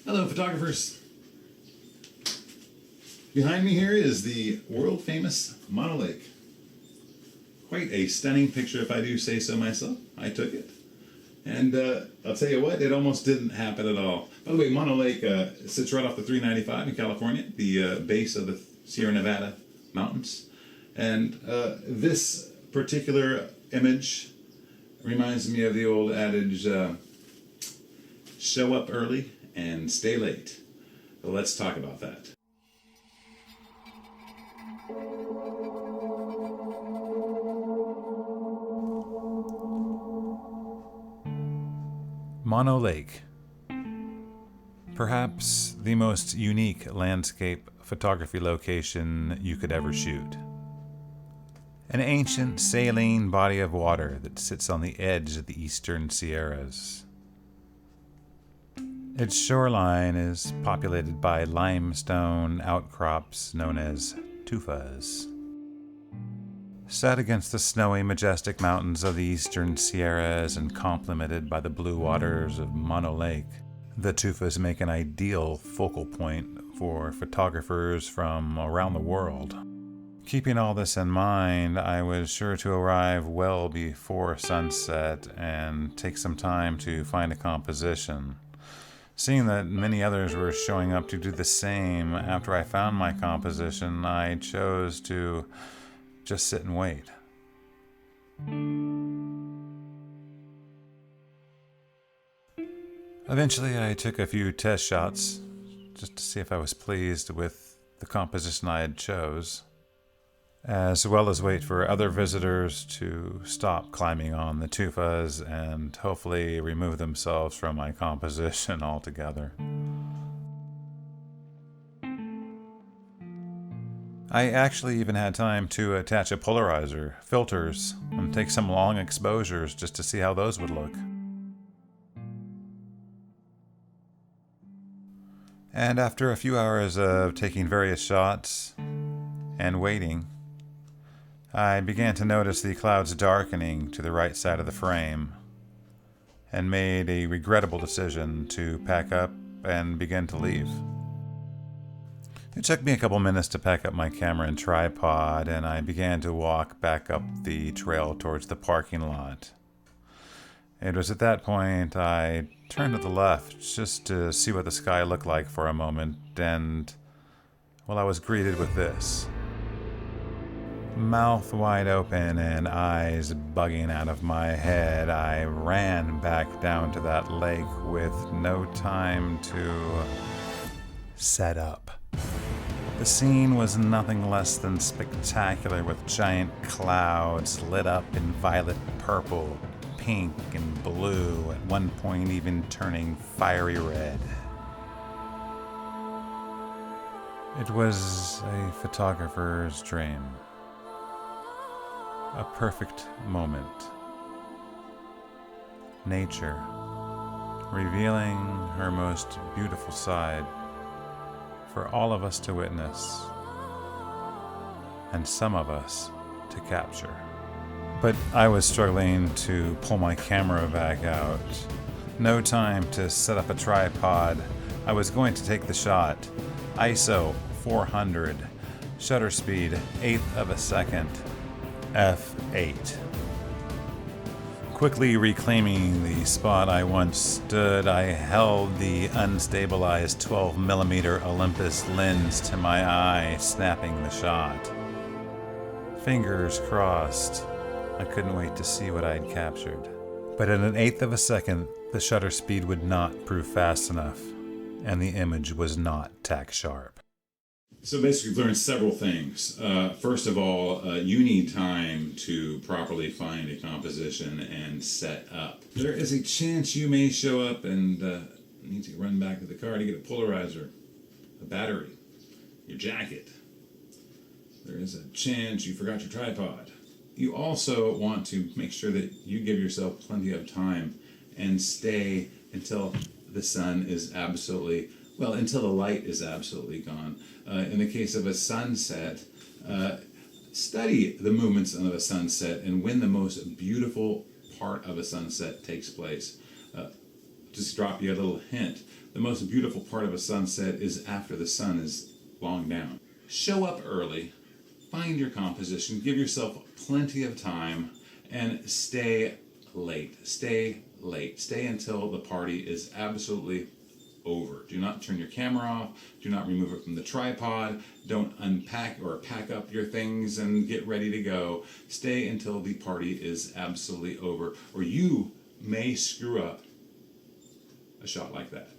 Hello, photographers. Behind me here is the world-famous Mono Lake. Quite a stunning picture, if I do say so myself. I took it. And I'll tell you what, it almost didn't happen at all. By the way, Mono Lake sits right off the 395 in California, the base of the Sierra Nevada mountains. And this particular image reminds me of the old adage, show up early and stay late. Well, let's talk about that. Mono Lake. Perhaps the most unique landscape photography location you could ever shoot. An ancient saline body of water that sits on the edge of the eastern Sierras. Its shoreline is populated by limestone outcrops known as tufas. Set against the snowy, majestic mountains of the eastern Sierras and complemented by the blue waters of Mono Lake, the tufas make an ideal focal point for photographers from around the world. Keeping all this in mind, I was sure to arrive well before sunset and take some time to find a composition. Seeing that many others were showing up to do the same, after I found my composition, I chose to just sit and wait. Eventually, I took a few test shots just to see if I was pleased with the composition I had chose, as well as wait for other visitors to stop climbing on the tufas and hopefully remove themselves from my composition altogether. I actually even had time to attach a polarizer, filters, and take some long exposures just to see how those would look. And after a few hours of taking various shots and waiting, I began to notice the clouds darkening to the right side of the frame and made a regrettable decision to pack up and begin to leave. It took me a couple minutes to pack up my camera and tripod, and I began to walk back up the trail towards the parking lot. It was at that point I turned to the left just to see what the sky looked like for a moment, and, well, I was greeted with this. Mouth wide open and eyes bugging out of my head, I ran back down to that lake with no time to set up. The scene was nothing less than spectacular, with giant clouds lit up in violet, purple, pink, and blue, at one point even turning fiery red. It was a photographer's dream. A perfect moment. Nature, revealing her most beautiful side for all of us to witness, and some of us to capture. But I was struggling to pull my camera back out. No time to set up a tripod. I was going to take the shot. ISO 400, shutter speed 1/8 of a second, f8. Quickly reclaiming the spot I once stood, I held the unstabilized 12mm Olympus lens to my eye, snapping the shot. Fingers crossed. I couldn't wait to see what I'd captured. But at 1/8 of a second, the shutter speed would not prove fast enough, and the image was not tack sharp. So basically, we've learned several things. First of all, you need time to properly find a composition and set up. There is a chance you may show up and need to run back to the car to get a polarizer, a battery, your jacket. There is a chance you forgot your tripod. You also want to make sure that you give yourself plenty of time and stay until the sun is absolutely, well, until the light is absolutely gone. In the case of a sunset, study the movements of a sunset and when the most beautiful part of a sunset takes place. Just drop you a little hint. The most beautiful part of a sunset is after the sun is long down. Show up early, find your composition, give yourself plenty of time, and stay late. Stay late. Stay until the party is absolutely over. Do not turn your camera off. Do not remove it from the tripod. Don't unpack or pack up your things and get ready to go. Stay until the party is absolutely over, or you may screw up a shot like that.